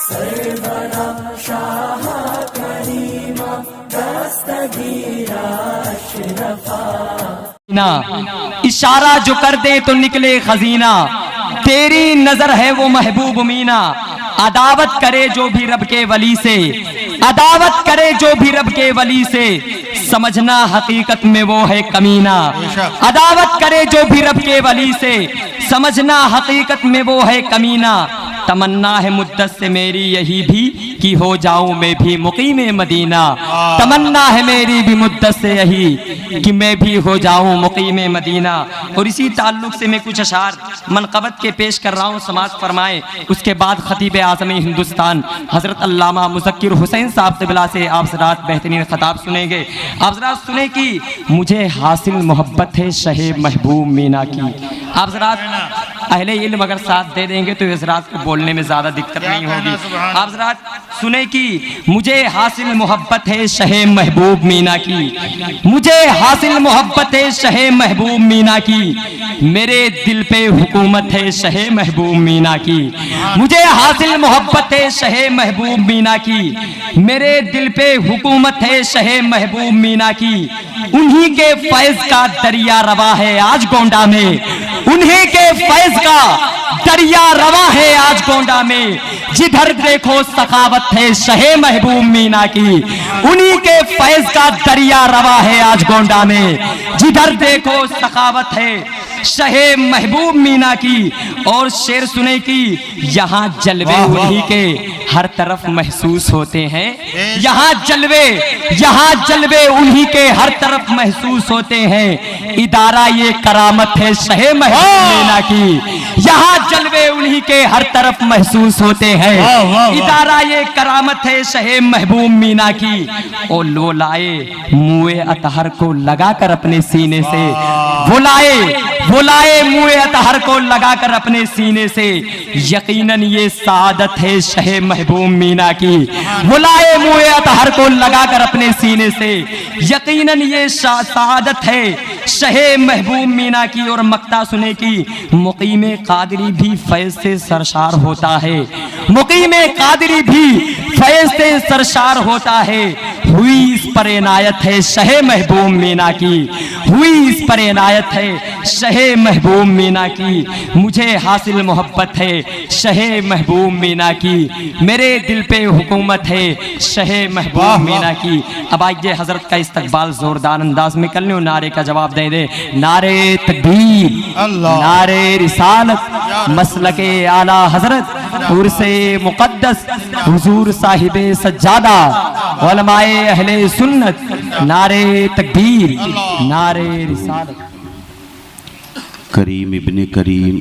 سرورا شاہ کریمہ دستگیرہ اشرفا. اشارہ جو کر دے تو نکلے خزینہ، تیری نظر ہے وہ محبوب مینا. عداوت کرے جو بھی رب کے ولی سے، عداوت کرے جو بھی رب کے ولی سے، سمجھنا حقیقت میں وہ ہے کمینہ. عداوت کرے جو بھی رب کے ولی سے، سمجھنا حقیقت میں وہ ہے کمینہ. تمنا ہے مدت سے میری یہی بھی کہ ہو جاؤں میں بھی مقیم مدینہ. تمنا ہے میری بھی مدت سے یہی کہ میں بھی ہو جاؤں مقیم مدینہ. اور اسی تعلق سے میں کچھ اشعار منقبت کے پیش کر رہا ہوں، سماعت فرمائیں. اس کے بعد خطیب اعظم ہندوستان حضرت علامہ مذکر حسین صاحب قبلہ سے آپ حضرات بہترین خطاب سنیں گے. آپ حضرات سنیں کہ مجھے حاصل محبت ہے شہ محبوب مینا کی. آپ حضرات اہل علم اگر ساتھ دے دیں گے تو حضرات کو بولنے میں زیادہ دقت نہیں ہوگی. آپ حضرات سنیں کہ مجھے حاصل محبت ہے شہ محبوب مینا کی. مجھے حاصل محبت ہے شہ محبوب مینا کی. میرے دل پہ حکومت ہے شہ محبوب مینا کی. مجھے حاصل محبت ہے شہ محبوب مینا کی. میرے دل پہ حکومت ہے شہ محبوب مینا کی. انہی کے فیض کا دریا روا ہے آج گونڈا میں. انہی کے فیض کا دریا روا ہے آج گونڈا میں. جدھر دیکھو سخاوت ہے شہ محبوب مینا کی. انہی کے فیض کا دریا روا ہے آج گونڈا میں. جدھر دیکھو سخاوت ہے شہ محبوب مینا کی. اور شعر سنے کی یہاں جلوے انہی کے ہر طرف محسوس ہوتے ہیں. یہاں جلوے انہی کے ہر طرف محسوس ہوتے ہیں. ادارہ یہ کرامت ہے شہ محبوب مینا کی. یہاں جلوے انہی کے ہر طرف محسوس ہوتے ہیں. ادارہ یہ کرامت ہے شہ محبوب مینا کی. اور لو لائے موئے اطہر کو لگا کر اپنے سینے سے. وہ لائے موئے اطہر کو لگا کر اپنے سینے سے. یقیناً یہ سعادت ہے شہ محبوب مینا کی. وہ لائے موئے اطہر کو لگا کر اپنے سینے سے. یقیناً یہ سعادت ہے شہ محبوب مینا کی. اور مقطع سنے کی مقیم قادری بھی فیض سے سرشار ہوتا ہے. مقیم قادری بھی فیض سے سرشار ہوتا ہے. ہوئی اس پر عنایت ہے شہ محبوب مینا کی. ہوئی اس پر عنایت ہے شہ محبوب مینا کی. مجھے حاصل محبت ہے شہ محبوب مینا کی. میرے دل پہ حکومت ہے شہ محبوب مینا کی. اب آئیے حضرت کا استقبال زوردار انداز میں کر لیں. نعرے کا جواب دے دے. نعرے تکبیر، نعرے رسالت، مسلک اعلی حضرت عرس مقدس حضور صاحب سجادہ علماء اہل سنت. نعرے تکبیر، نعرے رسالت. کریم ابن کریم،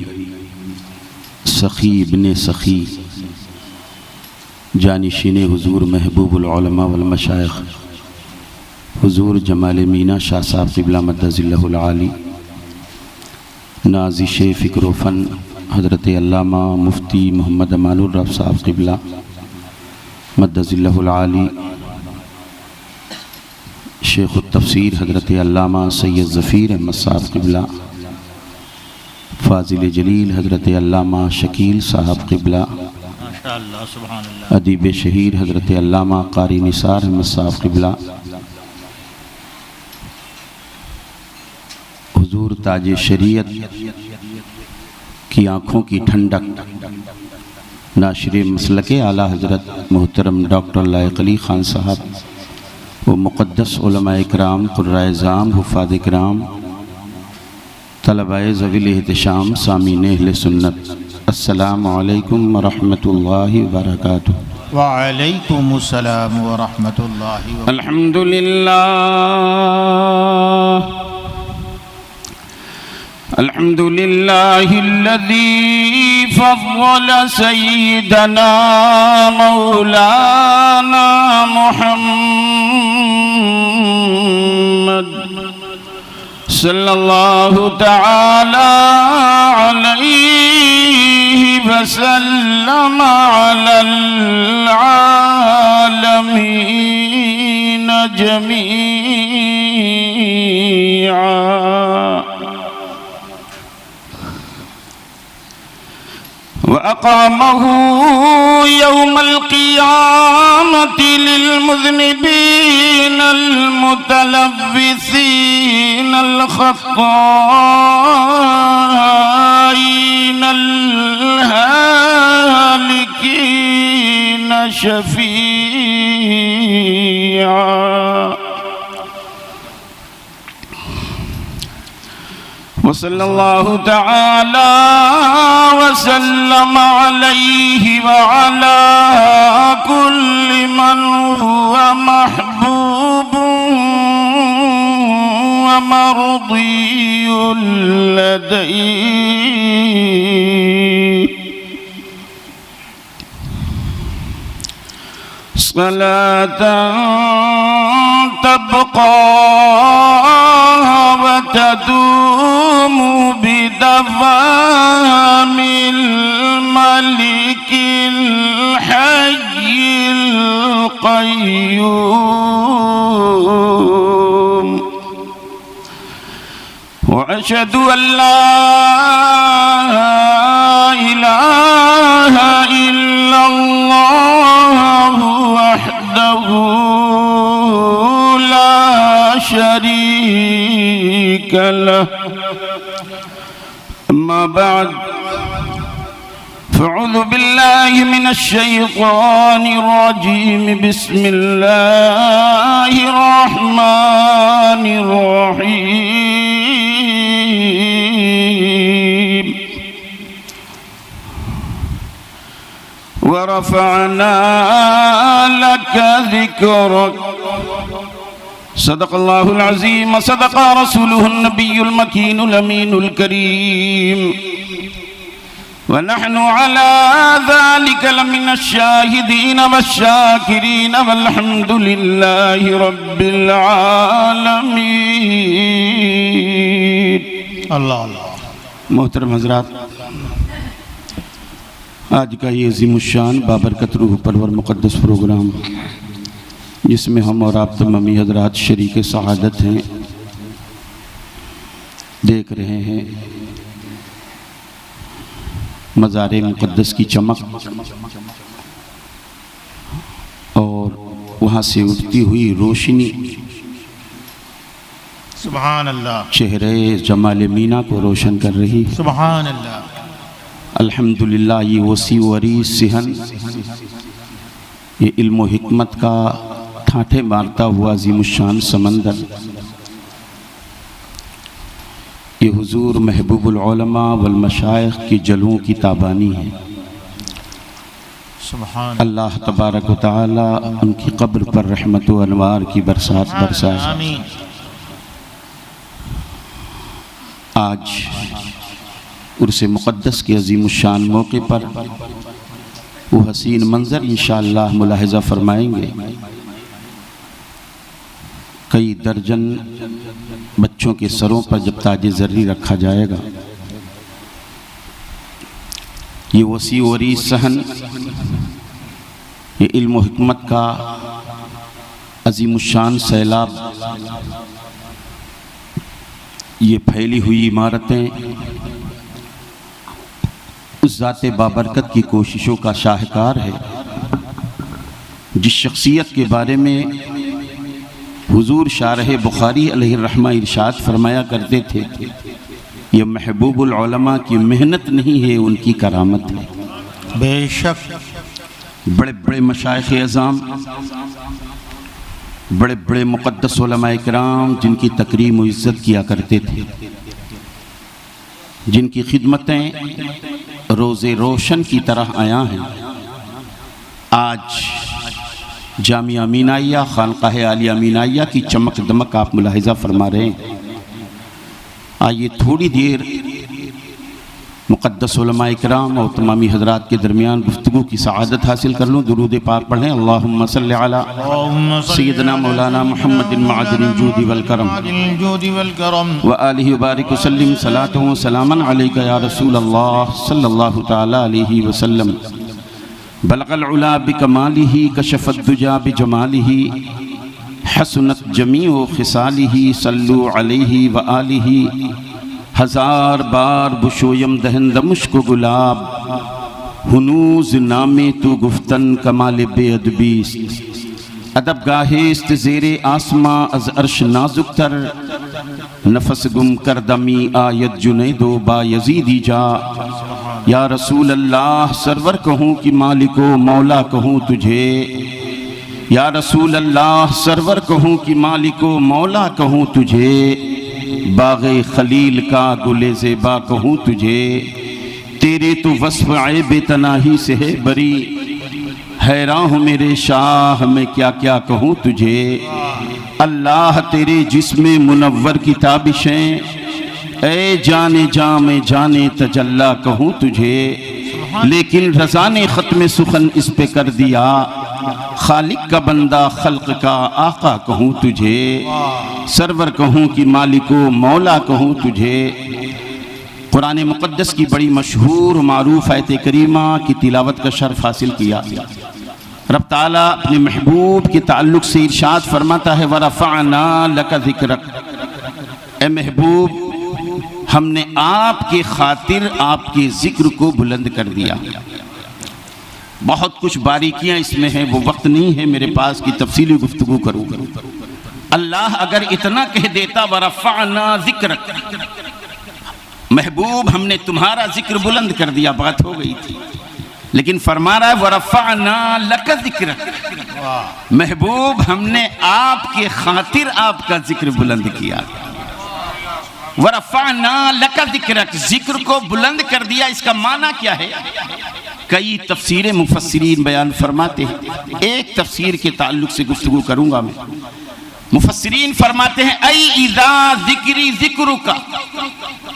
سخی ابن سخی، جانشین حضور محبوب العلماء والمشائخ حضور جمال مینا شاہ صاحب قبلہ مدظ اللہ العالی، نازش فکر و فن حضرت علامہ مفتی محمد امان الرب صاحب قبلہ مدظ اللہ العالی، شیخ التفسیر حضرت علامہ سید ظفیر احمد صاحب قبلہ، فاضل جلیل حضرت علامہ شکیل صاحب قبلہ، ادیب شہیر حضرت علامہ قاری نثار احمد صاحب قبلہ، حضور تاج شریعت کی آنکھوں کی ٹھنڈک ناشر مسلک اعلیٰ حضرت محترم ڈاکٹر لائق علی خان صاحب و مقدس علماء اکرام، قرائے اعظام، حفاظ اکرام، طلباء ذوی الاحتشام، سامعین اہل سنت، السلام علیکم ورحمۃ اللہ وبرکاتہ. وعلیکم السلام ورحمۃ اللہ وبرکاتہ. الحمدللہ الحمدللہ الذی فضل سیدنا مولانا محمد صلی اللہ تعالی علیہ وسلم علی العالمین جمیعا وأقامه يوم القيامة للمذنبين المتلبسين الخطائين الهالكين شفيعا وصلى الله تعالى وسلم عليه وعلى كل من هو محبوب ومرضي لديه صلاة تبقى وتدوم بدوام الملك الحي القيوم وأشهد أن لا إله إلا الله وحده لا شريك له أما بعد فأعوذ بالله من الشيطان الرجيم بسم الله الرحمن الرحيم ورفعنا لك ذكرك صدق الله العظيم وصدق رسوله النبي المكين الأمين الكريم ونحن على ذلك لمن الشاهدين والشاكرين والحمد لله رب العالمين اللہ اللہ محترم حضرات، آج کا یہ عظیم الشان بابرکت روح پرور مقدس پروگرام جس میں ہم اور آپ تمامی حضرات شریک سعادت ہیں، دیکھ رہے ہیں مزار مقدس کی چمک اور وہاں سے اٹھتی ہوئی روشنی سبحان اللہ چہرے جمال مینا کو روشن کر رہی ہے۔ سبحان اللہ الحمدللہ یہ وسیع و عریض صحن، یہ علم و حکمت کا ٹھاٹھے مارتا ہوا عظیم الشان سمندر، یہ حضور محبوب العلماء والمشائخ کی جلووں کی تابانی ہے۔ سبحان اللہ تبارک و تعالی ان کی قبر پر رحمت و انوار کی برسات برسائے۔ آمین۔ آج عرس مقدس کے عظیم الشان موقع پر وہ حسین منظر انشاءاللہ ملاحظہ فرمائیں گے۔ کئی درجن بچوں کے سروں پر جب تاج زرعی رکھا جائے گا، یہ وسیع و عریض صحن، یہ علم و حکمت کا عظیم الشان سیلاب، یہ پھیلی ہوئی عمارتیں اس ذات بابرکت کی کوششوں کا شاہکار ہے جس شخصیت کے بارے میں حضور شارح بخاری علیہ الرحمہ ارشاد فرمایا کرتے تھے، یہ محبوب العلماء کی محنت نہیں ہے، ان کی کرامت ہے۔ بے شک بڑے بڑے مشائخ اعظام، بڑے بڑے مقدس علماء کرام جن کی تکریم و عزت کیا کرتے تھے، جن کی خدمتیں روز روشن کی طرح آیا ہیں، آج جامعہ مینائیہ خانقاہ عالیہ مینائیہ کی چمک دمک آپ ملاحظہ فرما رہے ہیں۔ آئیے تھوڑی دیر مقدس علماء اکرام اور تمامی حضرات کے درمیان گفتگو کی سعادت حاصل کر لوں۔ درود پاک پڑھیں۔ اللہم صلی علی سیدنا مولانا محمد معدن الجود والکرم وآلہ وبارک وسلم صلاۃ و سلاما علیکہ یا رسول اللہ صلی اللہ تعالی علیہ وسلم۔ بلغ العلا بکمالہ کشف الدجا بجمالہ حسنت جمیع خصالہ صلو علیہ وآلہ ہزار بار بشویم دہند مشک و گلاب ہنوز نامے تو گفتن کمال بے ادبیست ادب گاہست زیر آسماں از عرش نازک تر نفس گم کردمی آیت جنید و با یزیدی جا یا رسول اللہ سرور کہوں کہ مالک و مولا کہوں تجھے یا رسول اللہ سرور کہوں کہ مالک و مولا کہوں تجھے باغ خلیل کا گل زیبا کہوں تجھے تیرے تو وصف عیب تناہی سے ہے بری حیران ہوں میرے شاہ میں کیا کیا کہوں تجھے اللہ تیرے جسم منور کی تابشیں اے جانے جام جانے تجلی کہوں تجھے لیکن رضا نے ختم سخن اس پہ کر دیا خالق کا بندہ خلق کا آقا کہوں تجھے سرور کہوں کہ مالک و مولا کہوں تجھے قرآن مقدس کی بڑی مشہور و معروف آیت کریمہ کی تلاوت کا شرف حاصل کیا رب تعالیٰ اپنے محبوب کے تعلق سے ارشاد فرماتا ہے وَرَفَعْنَا لَكَ ذِكْرَكَ اے محبوب ہم نے آپ کے خاطر آپ کے ذکر کو بلند کر دیا بہت کچھ باریکیاں اس میں ہیں وہ وقت نہیں ہے میرے پاس کی تفصیلی گفتگو کروں اللہ اگر اتنا کہہ دیتا وَرَفَعْنَا ذِكْرَكَ محبوب ہم نے تمہارا ذکر بلند کر دیا بات ہو گئی تھی لیکن فرما رہا ہے وَرَفَعْنَا لَكَ ذِكْرَكَ محبوب ہم نے آپ کے خاطر آپ کا ذکر بلند کیا وَرَفَعْنَا لَكَ ذِكْرَكَ ذکر کو بلند کر دیا اس کا معنی کیا ہے کئی تفسیر مفسرین بیان فرماتے ہیں ایک تفسیر کے تعلق سے گفتگو کروں گا میں مفسرین فرماتے ہیں ای اذا ذکری ذکرک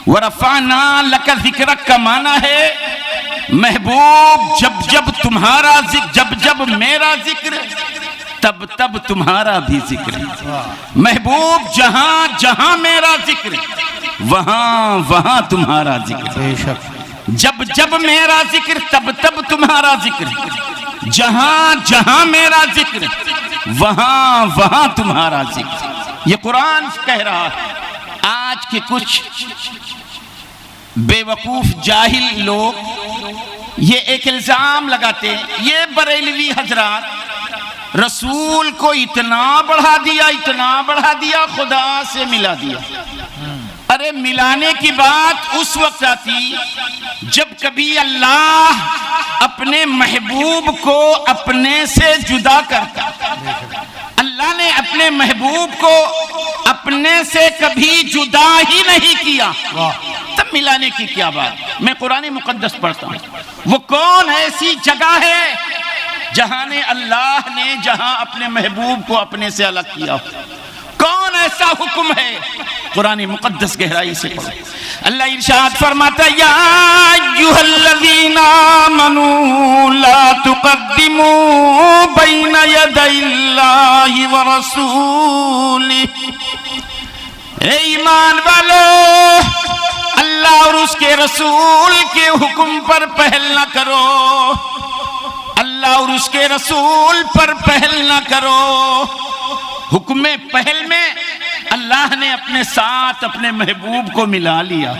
وَرَفَعْنَا لَكَ ذِكْرَكَ کا معنی ہے محبوب جب تمہارا ذکر جب میرا ذکر تب تمہارا بھی ذکر محبوب جہاں میرا ذکر وہاں تمہارا ذکر بے شک جب میرا ذکر تب تمہارا ذکر جہاں میرا ذکر وہاں تمہارا ذکر یہ قرآن کہہ رہا ہے آج کے کچھ بے وقوف جاہل لوگ یہ ایک الزام لگاتے ہیں یہ بریلوی حضرات رسول کو اتنا بڑھا دیا خدا سے ملا دیا ارے ملانے کی بات اس وقت آتی جب کبھی اللہ اپنے محبوب کو اپنے سے جدا کرتا اللہ نے اپنے محبوب کو اپنے سے کبھی جدا ہی نہیں کیا تب ملانے کی کیا بات میں قرآن مقدس پڑھتا ہوں وہ کون ایسی جگہ ہے جہاں اپنے محبوب کو اپنے سے الگ کیا کون ایسا حکم ہے قرآن مقدس گہرائی سے پڑھو اللہ ارشاد فرماتا یا ایھا الذین آمنوا لا تقدموا بین یدی اللہ ورسولہ اے ایمان والو اللہ اور اس کے رسول کے حکم پر پہل نہ کرو اللہ اور اس کے رسول پر پہل نہ کرو حکم پہل میں اللہ نے اپنے ساتھ اپنے محبوب کو ملا لیا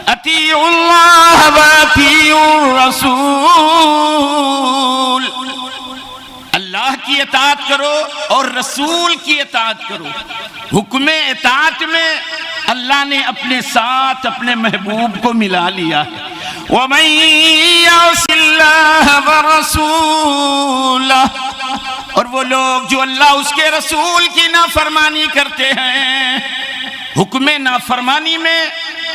اطیعوا اللہ و اطیعوا الرسول اللہ کی اطاعت کرو اور رسول کی اطاعت کرو حکم اطاعت میں اللہ نے اپنے ساتھ اپنے محبوب کو ملا لیا وَمَن يَعْصِ اللَّهَ وَرَسُولَهُ اور وہ لوگ جو اللہ اس کے رسول کی نافرمانی کرتے ہیں حکم نافرمانی میں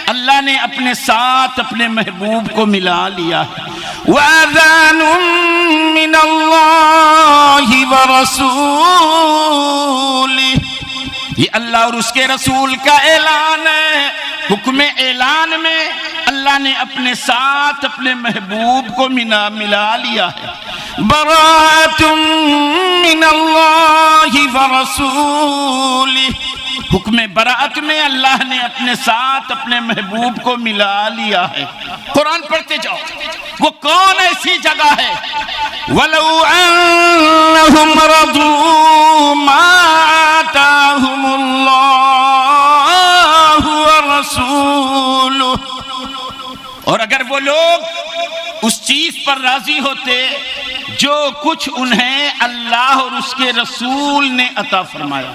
اللہ نے اپنے ساتھ اپنے محبوب کو ملا لیا وَأَذَانٌ مِّنَ اللَّهِ وَرَسُولِهِ یہ اللہ اور اس کے رسول کا اعلان ہے حکم اعلان میں اللہ نے اپنے ساتھ اپنے محبوب کو ملا لیا ہے براءۃ من اللہ ورسولہ حکم براءت میں اللہ نے اپنے ساتھ اپنے محبوب کو ملا لیا ہے قرآن پڑھتے جاؤ وہ کون ایسی جگہ ہے وَلَوْ أَنَّهُمْ رَضُوا مَا آتَاهُمُ اللَّهُ وَرَسُولُهُ اور اگر وہ لوگ اس چیز پر راضی ہوتے جو کچھ انہیں اللہ اور اس کے رسول نے عطا فرمایا۔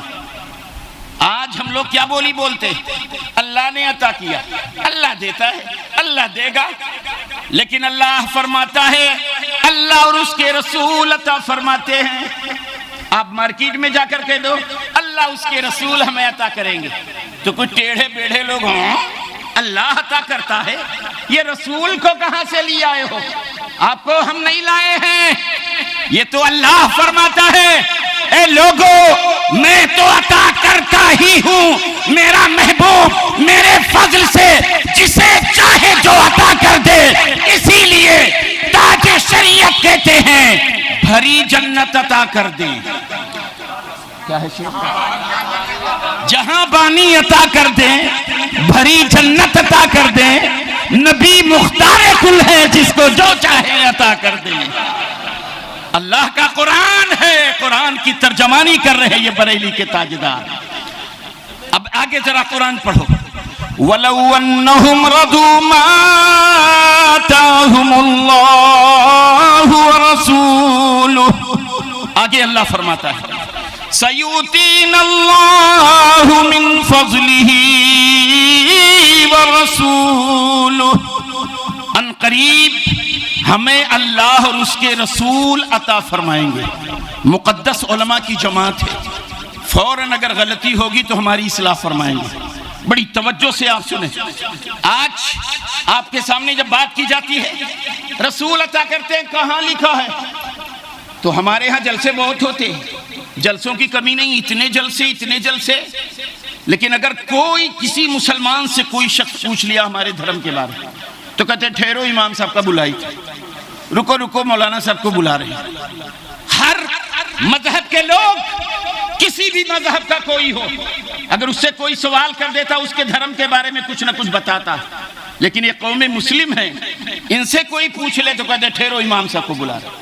آج ہم لوگ کیا بولی بولتے؟ اللہ نے عطا کیا، اللہ دیتا ہے، اللہ دے گا، لیکن اللہ فرماتا ہے، اللہ اور اس کے رسول عطا فرماتے ہیں۔ آپ مارکیٹ میں جا کر کہہ دو اللہ اس کے رسول ہمیں عطا کریں گے، تو کچھ ٹیڑھے بیڑھے لوگ ہوں اللہ عطا کرتا ہے، یہ رسول کو کہاں سے لے آئے ہو؟ آپ کو ہم نہیں لائے ہیں، یہ تو اللہ فرماتا ہے، اے لوگو میں تو عطا کرتا ہی ہوں، میرا محبوب میرے فضل سے جسے چاہے جو عطا کر دے، اسی لیے تاج شریعت کہتے ہیں بھری جنت عطا کر دیں۔ کیا ہے جہاں بانی عطا کر دیں، بھری جنت عطا کر دیں، نبی مختار کل ہے جس کو جو چاہے عطا کر دیں۔ اللہ کا قرآن ہے، قرآن کی ترجمانی کر رہے ہیں یہ بریلی کے تاجدار۔ اب آگے ذرا قرآن پڑھو۔ وَلَوْ أَنَّهُمْ رَضُوا مَا آتَاهُمُ اللَّهُ وَرَسُولُهُ، آگے اللہ فرماتا ہے سَيُؤْتِينَ اللَّهُ مِنْ فَضْلِهِ وَرَسُولُهُ، ان قریب ہمیں اللہ اور اس کے رسول عطا فرمائیں گے۔ مقدس علماء کی جماعت ہے، فوراً اگر غلطی ہوگی تو ہماری اصلاح فرمائیں گے۔ بڑی توجہ سے آپ سنیں۔ آج آپ کے سامنے جب بات کی جاتی ہے رسول عطا کرتے ہیں، کہاں لکھا ہے؟ تو ہمارے ہاں جلسے بہت ہوتے ہیں، جلسوں کی کمی نہیں، اتنے جلسے، لیکن اگر کوئی کسی مسلمان سے کوئی شخص پوچھ لیا ہمارے دھرم کے بارے میں تو کہتے ہیں ٹھہرو امام صاحب کا بلائی تھی، رکو مولانا صاحب کو بلا رہے ہیں۔ ہر مذہب کے لوگ، کسی بھی مذہب کا کوئی ہو، اگر اس سے کوئی سوال کر دیتا اس کے دھرم کے بارے میں کچھ نہ کچھ بتاتا، لیکن یہ قوم مسلم ہے، ان سے کوئی پوچھ لے تو کہتے ہیں ٹھہرو امام صاحب کو بلا رہے ہیں،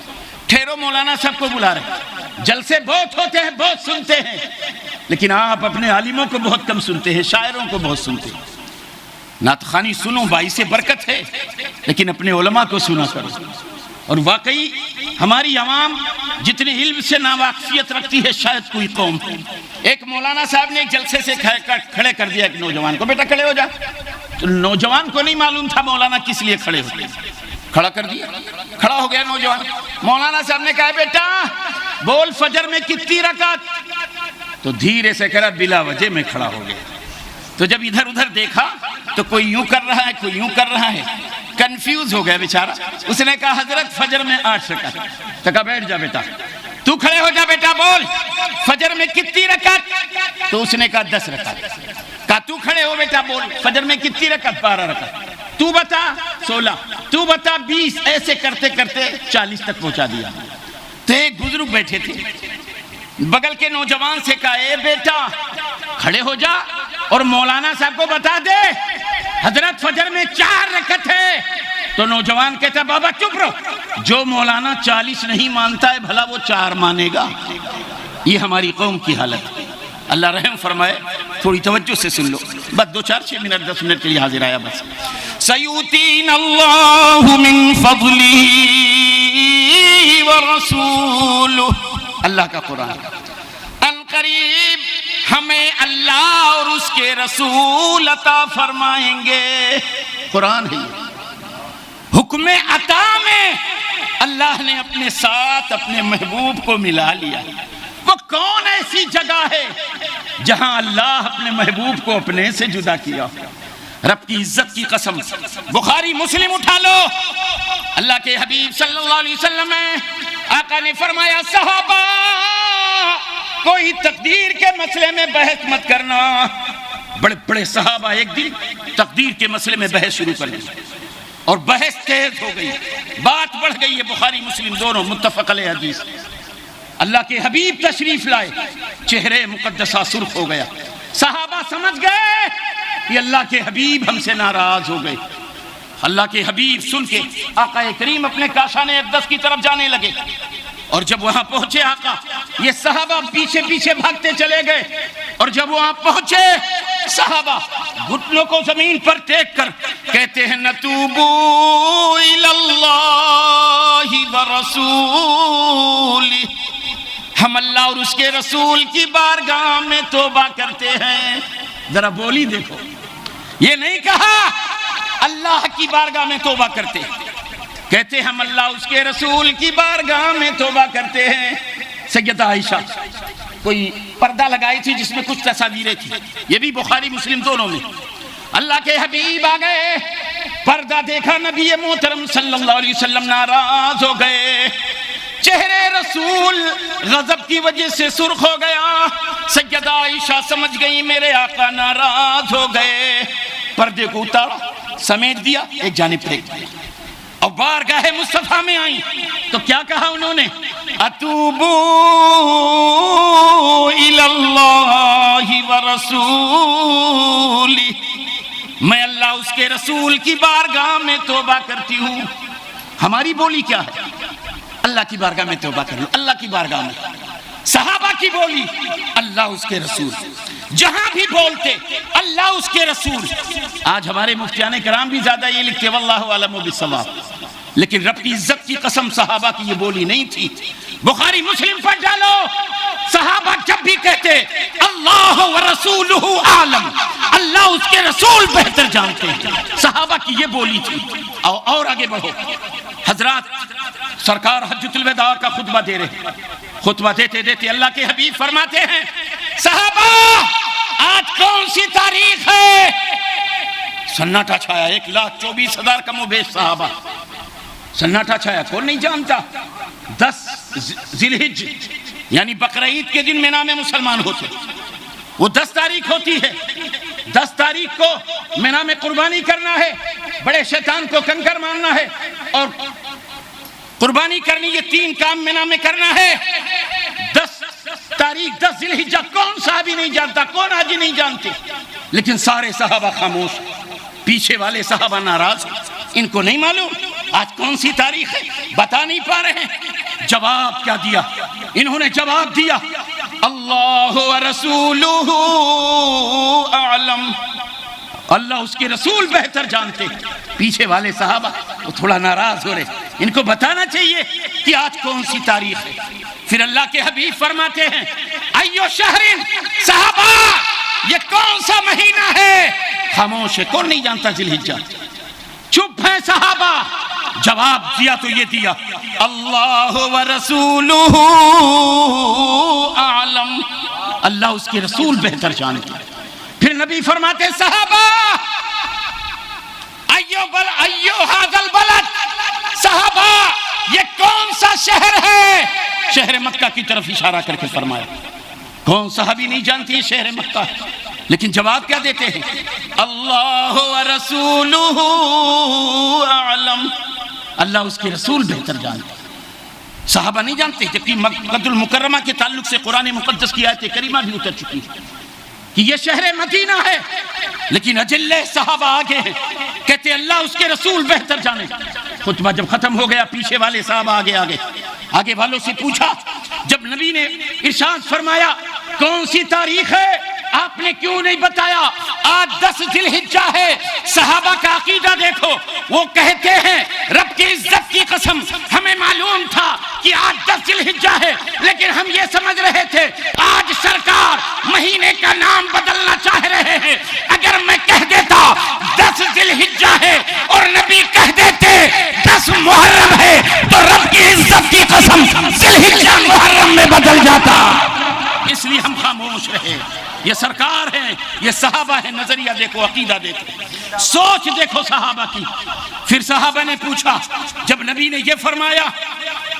ٹھہرو مولانا صاحب کو بلا رہے ہیں۔ جلسے بہت ہوتے ہیں، بہت سنتے ہیں، لیکن آپ اپنے عالموں کو بہت کم سنتے ہیں، شاعروں کو بہت سنتے ہیں۔ نعت خوانی سنو، باعث برکت ہے، لیکن اپنے علماء کو سنا کرو۔ اور واقعی ہماری عوام جتنے علم سے ناواقفیت رکھتی ہے شاید کوئی قوم۔ ایک مولانا صاحب نے ایک جلسے سے کھڑے کر دیا ایک نوجوان کو، بیٹا کھڑے ہو جا۔ تو نوجوان کو نہیں معلوم تھا مولانا کس لیے کھڑے ہوتے، کھڑا کر دیا، کھڑا ہو گیا نوجوان۔ مولانا صاحب نے کہا بیٹا بول فجر میں کتنی رکعت؟ تو دھیرے سے کہا بلا وجہ میں کھڑا ہو گیا۔ تو جب ادھر ادھر دیکھا تو کوئی یوں کر رہا ہے، کوئی یوں کر رہا ہے، کنفیوز ہو گیا بیچارہ۔ اس نے کہا حضرت فجر میں 8 رکعت۔ تو کہا بیٹھ جا بیٹا، تو کھڑے ہو جا بیٹا، بول فجر میں کتنی رکعت؟ تو اس نے کہا 10 رکعت۔ کہا تو کھڑے ہو بیٹا، بول فجر میں کتنی رکعت؟ 12 رکعت۔ تو بتا 16، تو بتا 20، ایسے کرتے کرتے 40 تک پہنچا دیا۔ تو ایک بزرگ بیٹھے تھے، بغل کے نوجوان سے کہا اے بیٹا کھڑے ہو جا اور مولانا صاحب کو بتا دے حضرت فجر میں 4 رکعت ہے۔ تو نوجوان کہتا بابا چپ رہو، جو مولانا 40 نہیں مانتا ہے بھلا وہ 4 مانے گا؟ یہ ہماری قوم کی حالت۔ اللہ رحم فرمائے، تھوڑی توجہ سے سن لو، بس 2-4-6 منٹ 10 منٹ کے لیے حاضر آیا بس۔ سَيُؤْتِينَ اللَّهُ مِن فَضْلِهِ وَرَسُولُهُ، اللہ کا قرآن۔ ان قریب ہمیں اللہ اور اس کے رسول عطا فرمائیں گے۔ قرآن ہے، حکم عطا میں اللہ نے اپنے ساتھ اپنے محبوب کو ملا لیا۔ وہ کون ایسی جگہ ہے جہاں اللہ اپنے محبوب کو اپنے سے جدا کیا؟ رب کی عزت کی قسم، بخاری مسلم اٹھا لو، اللہ کے حبیب صلی اللہ علیہ وسلم میں آقا نے فرمایا صحابہ کوئی تقدیر کے مسئلے میں بحث مت کرنا۔ بڑے بڑے صحابہ ایک دن تقدیر کے مسئلے میں بحث شروع کر لی اور بحث تیز ہو گئی، بات بڑھ گئی ہے، بخاری مسلم دونوں متفق علیہ حدیث۔ اللہ کے حبیب تشریف لائے، چہرے مقدسہ سرخ ہو گیا، صحابہ سمجھ گئے کہ اللہ کے حبیب ہم سے ناراض ہو گئے۔ اللہ کے حبیب سن کے آقا کریم اپنے کاشانِ اقدس کی طرف جانے لگے، اور جب وہاں پہنچے آقا، یہ صحابہ پیچھے پیچھے بھاگتے چلے گئے، اور جب وہاں پہنچے صحابہ گھٹنوں کو زمین پر ٹیک کر کہتے ہیں نتوبو الاللہ ورسولہ، ہم اللہ اور اس کے رسول کی بارگاہ میں توبہ کرتے ہیں۔ ذرا بولی دیکھو، یہ نہیں کہا اللہ کی بارگاہ میں توبہ کرتے ہیں، کہتے ہم اللہ اس کے رسول کی بارگاہ میں توبہ کرتے ہیں۔ سیدہ عائشہ کوئی پردہ لگائی تھی جس میں کچھ تصاویریں تھیں، یہ بھی بخاری مسلم دونوں میں۔ اللہ کے حبیب آ گئے، پردہ دیکھا، نبی محترم صلی اللہ علیہ وسلم ناراض ہو گئے، چہرے رسول غضب کی وجہ سے سرخ ہو گیا۔ سیدہ عائشہ سمجھ گئی میرے آقا ناراض ہو گئے، پردے کو اتارا، سمیٹ دیا، ایک جانب پھینک دیا، اور بارگاہ مصطفیٰ میں آئیں تو کیا کہا انہوں نے؟ اتوبو الاللہ ورسولہ، میں اللہ اس کے رسول کی بارگاہ میں توبہ کرتی ہوں۔ ہماری بولی کیا ہے؟ اللہ کی بارگاہ میں توبہ کر لوں، اللہ کی بارگاہ میں۔ صحابہ کی بولی اللہ اس کے رسول، جہاں بھی بولتے اللہ اس کے رسول۔ آج ہمارے مفتیان کرام بھی زیادہ یہ لکھتے واللہ اعلم بالصواب، لیکن رب کی عزت کی قسم صحابہ کی یہ بولی نہیں تھی۔ بخاری مسلم پڑھ ڈالو، صحابہ جب بھی کہتے اللہ ورسولہ عالم، اللہ اس کے رسول بہتر جانتے ہیں، صحابہ کی یہ بولی تھی۔ اور آگے بڑھو، حضرات سرکار حجۃ الوداع کا خطبہ دے رہے، خطبہ دیتے دیتے اللہ کے حبیب فرماتے ہیں صحابہ آج کون سی تاریخ ہے؟ سناٹا چھایا، 1,24,000 کم و بیش صحابہ، سناٹا چھایا، کون نہیں جانتا؟ 10 ذی الحجہ یعنی بقرہ عید کے دن مینا میں مسلمان ہوتے، وہ 10 تاریخ ہوتی ہے، 10 تاریخ کو مینا میں قربانی کرنا ہے، بڑے شیطان کو کنکر مارنا ہے اور قربانی کرنی، یہ 3 کام مینا میں کرنا ہے۔ 10 تاریخ 10 ذی الحجہ کون صحابی نہیں جانتا، کون حاجی نہیں جانتے؟ لیکن سارے صحابہ خاموش، پیچھے والے صحابہ ناراض، ان کو نہیں معلوم آج کون سی تاریخ ہے، بتا نہیں پا رہے ہیں۔ جواب کیا دیا انہوں نے؟ جواب دیا اللہ ورسولہ اعلم، اللہ اس کے رسول بہتر جانتے۔ پیچھے والے صحابہ وہ تھوڑا ناراض ہو رہے، ان کو بتانا چاہیے کہ آج کون سی تاریخ ہے۔ پھر اللہ کے حبیب فرماتے ہیں ایو شہر، صحابہ یہ کون سا مہینہ ہے؟ خاموش ہے، کون نہیں جانتا ذی الحجہ؟ چپ ہے صحابہ۔ جواب دیا تو یہ دیا اللہ ورسولہ اعلم، اللہ اس کے رسول بہتر جانتے۔ پھر نبی فرماتے صحابہ ایو ھذا البلد، صحابہ یہ کون سا شہر ہے؟ شہر مکہ کی طرف اشارہ کر کے فرمایا، کون صحابی نہیں جانتی یہ شہر مکہ ہے؟ لیکن جواب کیا دیتے ہیں؟ اللہ ورسولہ اعلم، اللہ اس کے رسول بہتر جانتے۔ صحابہ نہیں جانتے، جبکہ مکہ المکرمہ کے تعلق سے قرآن مقدس کی آیت کریمہ بھی اتر چکی ہے کہ یہ شہر مدینہ ہے، لیکن اجلے صحابہ آگے ہیں، کہتے اللہ اس کے رسول بہتر جانے۔ خطبہ جب ختم ہو گیا، پیچھے والے صحابہ آگے والوں سے پوچھا، جب نبی نے ارشاد فرمایا کون سی تاریخ ہے آپ نے کیوں نہیں بتایا؟ آج 10 ذی الحجہ ہے۔ صحابہ کا عقیدہ دیکھو، وہ کہتے ہیں رب کی عزت کی قسم ہمیں معلوم تھا کہ آج 10 ذی الحجہ ہے، لیکن ہم یہ سمجھ رہے تھے آج سرکار مہینے کا نام بدلنا چاہ رہے ہیں۔ اگر میں کہہ دیتا 10 ذی الحجہ ہے اور نبی کہہ دیتے 10 محرم ہے تو رب کی عزت کی قسم ذی الحجہ محرم میں بدل جاتا، اس لیے ہم خاموش رہے۔ یہ سرکار ہے، یہ صحابہ ہے، نظریہ دیکھو، عقیدہ دیکھو، سوچ دیکھو صحابہ کی۔ پھر صحابہ نے پوچھا جب نبی نے یہ فرمایا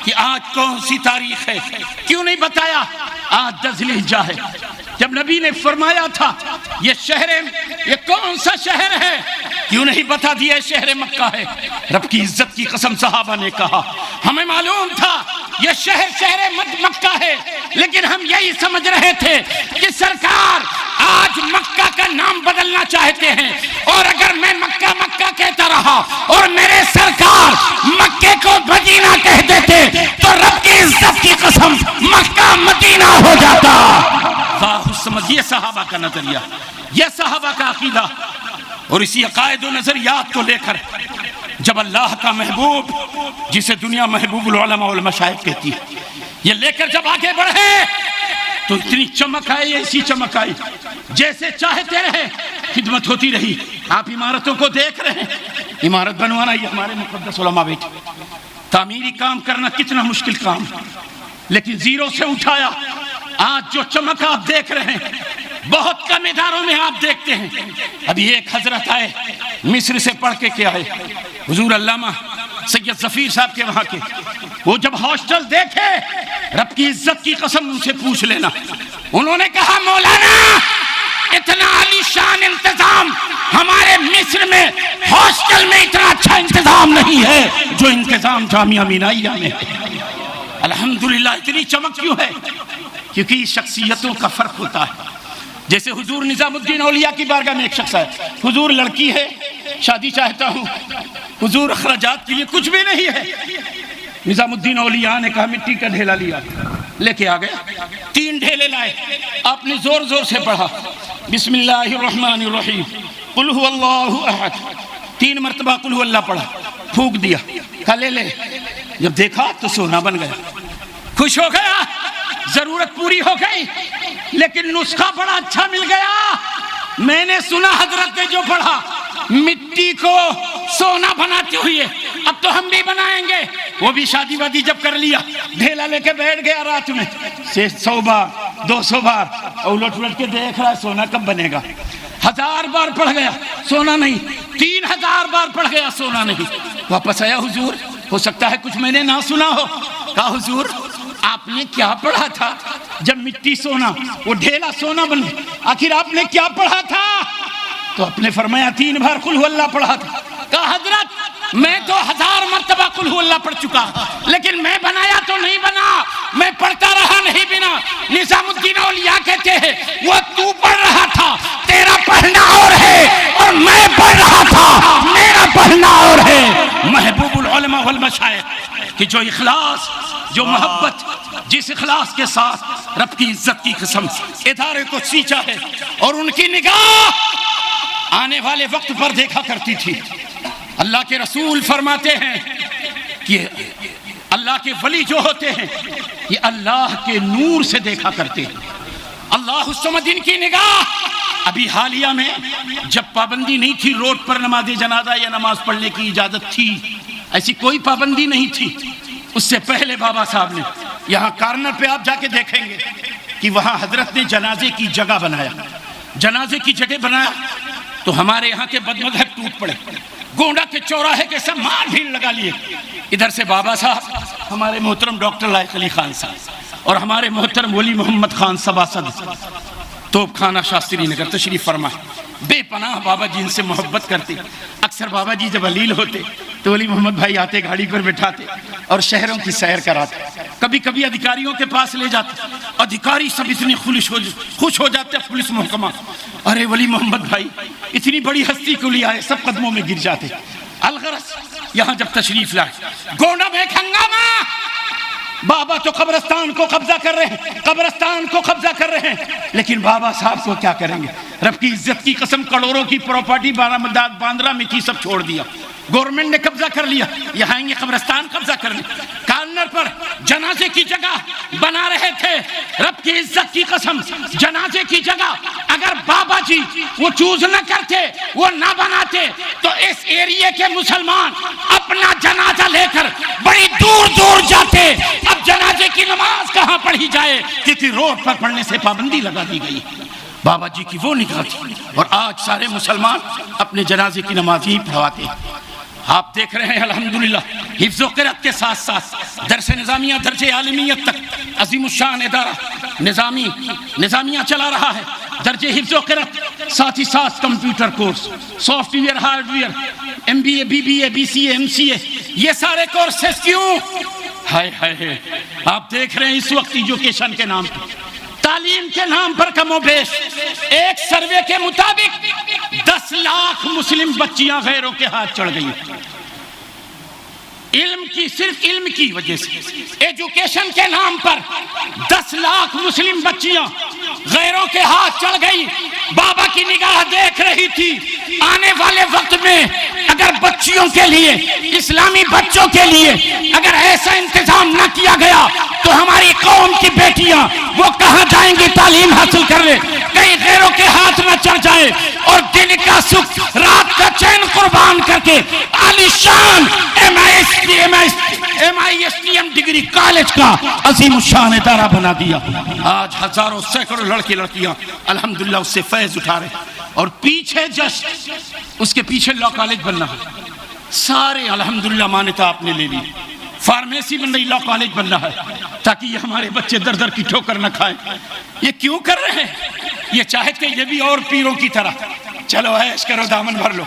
کہ آج کون سی تاریخ ہے کیوں نہیں بتایا آج 10 ذی الحجہ ہے؟ جب نبی نے فرمایا تھا یہ کون سا شہر ہے کیوں نہیں بتا دیا شہر مکہ ہے؟ رب کی عزت کی قسم صحابہ نے کہا ہمیں معلوم تھا یہ شہر مکہ ہے، لیکن ہم یہی سمجھ رہے تھے کہ سرکار آج مکہ کا نام بدلنا چاہتے ہیں، اور اگر میں مکہ کہتا رہا اور میرے سرکار مکے کو مدینہ کہہ دیتے تو رب کی عزت کی قسم مکہ مدینہ ہو جاتا۔ سمجھیے صحابہ کا نظریہ، یہ صحابہ کا عقیدہ۔ اور اسی عقائد و نظریات کو لے کر جب اللہ کا محبوب، جسے دنیا محبوب العلماء والمشائخ کہتی ہے، یہ لے کر جب آگے بڑھے تو اتنی چمک آئی، ایسی چمک آئی جیسے چاہتے رہے خدمت ہوتی رہی۔ آپ عمارتوں کو دیکھ رہے ہیں، عمارت بنوانا یہ ہمارے مقدس علماء بیٹھے، تعمیری کام کرنا کتنا مشکل کام، لیکن زیرو سے اٹھایا۔ آج جو چمک آپ دیکھ رہے ہیں بہت کم اداروں میں آپ دیکھتے ہیں۔ ابھی ایک حضرت آئے مصر سے پڑھ کے آئے، حضور علامہ سید ظفیر صاحب کے وہاں کے، وہ جب ہاسٹل دیکھے رب کی عزت کی قسم ان سے پوچھ لینا، انہوں نے کہا مولانا اتنا عالی شان انتظام ہمارے مصر میں ہاسٹل میں اتنا اچھا انتظام نہیں ہے جو انتظام جامعہ مینائیہ میں ہے۔ الحمدللہ اتنی چمک کیوں ہے؟ کیونکہ شخصیتوں کا فرق ہوتا ہے۔ جیسے حضور نظام الدین اولیاء کی بارگاہ میں ایک شخص ہے، حضور لڑکی ہے، شادی چاہتا ہوں، حضور اخراجات کے لیے کچھ بھی نہیں ہے۔ نظام الدین اولیاء نے کہا مٹی کا ڈھیلا لیا، لے کے آ گئے، 3 ڈھیلے لائے، آپ نے زور زور سے پڑھا بسم اللہ الرحمن الرحیم قل هو اللہ احد، 3 مرتبہ قل هو اللہ پڑھا، پھونک دیا، کہا لے لے۔ جب دیکھا تو سونا بن گیا، خوش ہو گیا، ضرورت پوری ہو گئی، لیکن نسخہ بڑا اچھا مل گیا۔ میں نے سنا حضرت نے جو پڑھا مٹی کو سونا بناتے ہوئے، اب تو ہم بھی بنائیں گے۔ وہ بھی شادی وادی جب کر لیا، ڈھیلا لے کے بیٹھ گیا، رات میں 100 بار 200 بار الٹ الٹ کے دیکھ رہا ہے سونا کب بنے گا۔ 1000 بار پڑھ گیا سونا نہیں، 3000 بار پڑھ گیا سونا نہیں۔ واپس آیا، حضور ہو سکتا ہے کچھ میں نے نہ سنا ہو۔ کہا حضور آپ نے کیا پڑھا تھا جب مٹی سونا، وہ ڈھیلا سونا بن گیا، آخر آپ نے کیا پڑھا تھا؟ تو آپ نے فرمایا 3 بار قل هو اللہ پڑھا تھا۔ کہا حضرت میں تو 1000 مرتبہ قل هو اللہ پڑھ چکا، لیکن میں بنایا تو نہیں بنا، میں پڑھتا رہا نہیں بنا۔ نظام الدین اولیاء کہتے ہیں وہ تو پڑھ رہا تھا، تیرا پڑھنا اور ہے، اور میں پڑھ رہا تھا، میرا پڑھنا اور ہے۔ محبوب العلماء والمشائخ کہ جو اخلاص، جو محبت، جس اخلاص کے ساتھ رب کی عزت کی قسم ادارے کو سینچا ہے، اور ان کی نگاہ آنے والے وقت پر دیکھا کرتی تھی۔ اللہ کے رسول فرماتے ہیں کہ اللہ کے ولی جو ہوتے ہیں یہ اللہ کے نور سے دیکھا کرتے ہیں۔ اللہ الصمد ان کی نگاہ۔ ابھی حالیہ میں جب پابندی نہیں تھی روڈ پر نماز جنازہ یا نماز پڑھنے کی اجازت تھی، ایسی کوئی پابندی نہیں تھی، اس سے پہلے بابا صاحب نے یہاں کارنر پہ آپ جا کے دیکھیں گے کہ وہاں حضرت نے جنازے کی جگہ بنایا، جنازے کی جگہ بنایا تو ہمارے یہاں کے بدمذہب ٹوٹ پڑے، گونڈا کے چوراہے کے سب مار بھیڑ لگا لیے۔ ادھر سے بابا صاحب، ہمارے محترم ڈاکٹر لائق علی خان صاحب، اور ہمارے محترم ولی محمد خان سباسد توپ خانہ شاستری نگر تشریف فرما، بے پناہ بابا جی ان سے محبت کرتے۔ اکثر بابا جی جب علیل ہوتے تو ولی محمد بھائی آتے، گاڑی پر بٹھاتے اور شہروں کی سیر کراتے، کبھی کبھی ادھیکاریوں کے پاس لے جاتے، ادھیکاری سب اتنی خوش ہو جاتے، پولیس محکمہ، ارے ولی محمد بھائی اتنی بڑی ہستی کو لے آئے، سب قدموں میں گر جاتے۔ الغرض یہاں جب تشریف لائے، گونڈا میں ایک ہنگامہ، بابا تو قبرستان کو قبضہ کر رہے ہیں، قبرستان کو قبضہ کر رہے ہیں، لیکن بابا صاحب کو کیا کریں گے؟ رب کی عزت کی قسم کروڑوں کی پراپرٹی باندرا میں تھی، سب چھوڑ دیا، گورنمنٹ نے قبضہ کر لیا، یہاں آئیں گے قبرستان قبضہ کرنے۔ کارنر پر جنازے کی جگہ بنا رہے تھے، رب کی عزت کی قسم جنازے کی جگہ اگر بابا جی وہ چوز نہ کرتے، وہ نہ بناتے تو اس ایریے کے مسلمان اپنا جنازہ لے کر بڑی دور دور جاتے۔ اب جنازے کی نماز کہاں پڑھی جائے کیونکہ روڈ پر پڑھنے سے پابندی لگا دی گئی۔ بابا جی کی وہ نگاہ تھی، اور آج سارے مسلمان اپنے جنازے کی نماز ہی پڑھواتے ہیں۔ آپ دیکھ رہے ہیں الحمدللہ حفظ و قرأت کے ساتھ ساتھ درس نظامیہ درجہ عالمیت تک عظیم الشان ادارہ نظامیہ چلا رہا ہے، درجہ حفظ و قرأت، ساتھ ہی ساتھ computer course, soft where, hard where, MBA BBA BCA MCA، یہ سارے کورسز کیوں؟ ہائے ہائے، آپ دیکھ رہے ہیں اس وقت ایجوکیشن کے نام پر، تعلیم کے نام پر کم و بیش ایک سروے کے مطابق 10 لاکھ مسلم بچیاں غیروں کے ہاتھ چڑھ گئی، علم کی، صرف علم کی وجہ سے، ایجوکیشن کے نام پر 10 لاکھ مسلم بچیاں غیروں کے ہاتھ چڑھ گئی، بابا کی نگاہ دیکھ رہی تھی آنے والے وقت میں اگر بچیوں کے لیے، اسلامی بچوں کے لیے اگر ایسا انتظام نہ کیا گیا تو ہماری قوم کی بیٹیاں وہ کہاں جائیں گی تعلیم حاصل کر لے، کہیں غیروں کے ہاتھ نہ چڑھ جائے، اور دن کا سکھ رات کا چین قربان کر کے عالی شان MISTM ڈگری کالج کا عظیم الشان ادارہ بنا دیا۔ آج ہزاروں سینکڑوں لڑکے لڑکیاں الحمدللہ اس سے فیض اٹھا رہے، اور پیچھے جسٹ اس کے پیچھے لا کالج بننا ہے، سارے الحمدللہ مانتا آپ نے لے لی، فارمیسی بن رہی، لا کالج بننا ہے، تاکہ یہ ہمارے بچے در در کی ٹھوکر نہ کھائیں۔ یہ کیوں کر رہے ہیں؟ یہ چاہتے یہ بھی اور پیروں کی طرح چلو عیش کرو، دامن بھر لو۔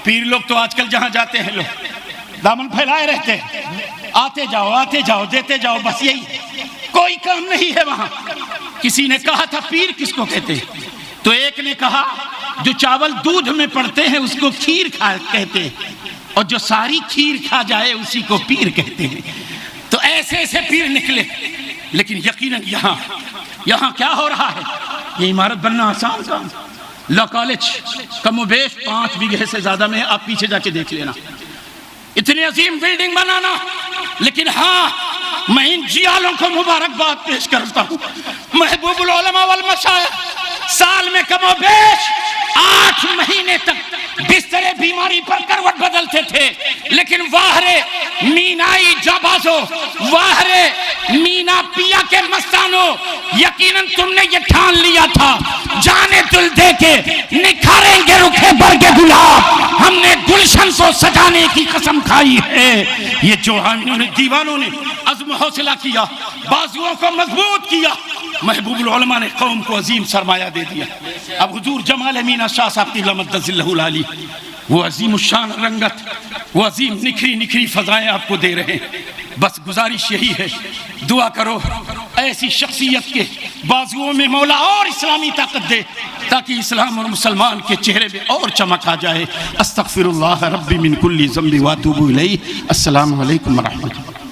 پیر لوگ تو آج کل جہاں جاتے ہیں لوگ دامن پھیلائے رہتے ہیں، آتے جاؤ دیتے جاؤ، بس یہی، کوئی کام نہیں ہے وہاں۔ کسی نے کہا تھا پیر کس کو کہتے ہیں؟ تو ایک نے کہا جو چاول دودھ میں پڑتے ہیں اس کو کھیر کہتے ہیں، اور جو ساری کھیر کھا جائے اسی کو پیر کہتے ہیں۔ تو ایسے ایسے پیر نکلے، لیکن یقیناً یہاں کیا ہو رہا ہے؟ یہ عمارت بننا آسان کام، لا کالج کم و بیش 5 بیگھے سے زیادہ میں، آپ پیچھے جا کے دیکھ لینا، اتنی عظیم بلڈنگ بنانا۔ لیکن ہاں میں ان جیالوں کو مبارکباد پیش کرتا ہوں، محبوب العلماء والمشائخ سال میں کم و بیش 8 مہینے تک بستر بیماری پر کروٹ بدلتے تھے، لیکن واہرے مینائی جابازو، واہرے مینا پیا کے مستانو، یقیناً تم نے یہ ٹھان لیا تھا جانے دل دے کے نکھاریں گے رکھے برگے گلاب، ہم نے گلشن کو سجانے کی قسم کھائی ہے۔ یہ جو حامیوں نے، دیوانوں نے عزم حوصلہ کیا، بازوؤں کو مضبوط کیا، محبوب العلماء نے قوم کو عظیم سرمایہ دے دیا۔ اب حضور جمال امینہ شاہ صاحب کی مدد اللہ العالی، وہ عظیم الشان رنگت، وہ عظیم نکھری فضائیں آپ کو دے رہے ہیں۔ بس گزارش یہی ہے، دعا کرو ایسی شخصیت کے بازوؤں میں مولا اور اسلامی طاقت دے، تاکہ اسلام اور مسلمان کے چہرے میں اور چمک آ جائے۔ استغفر اللہ ربی من کل ذنب واتوب الیہ۔ السلام علیکم ورحمۃ اللہ۔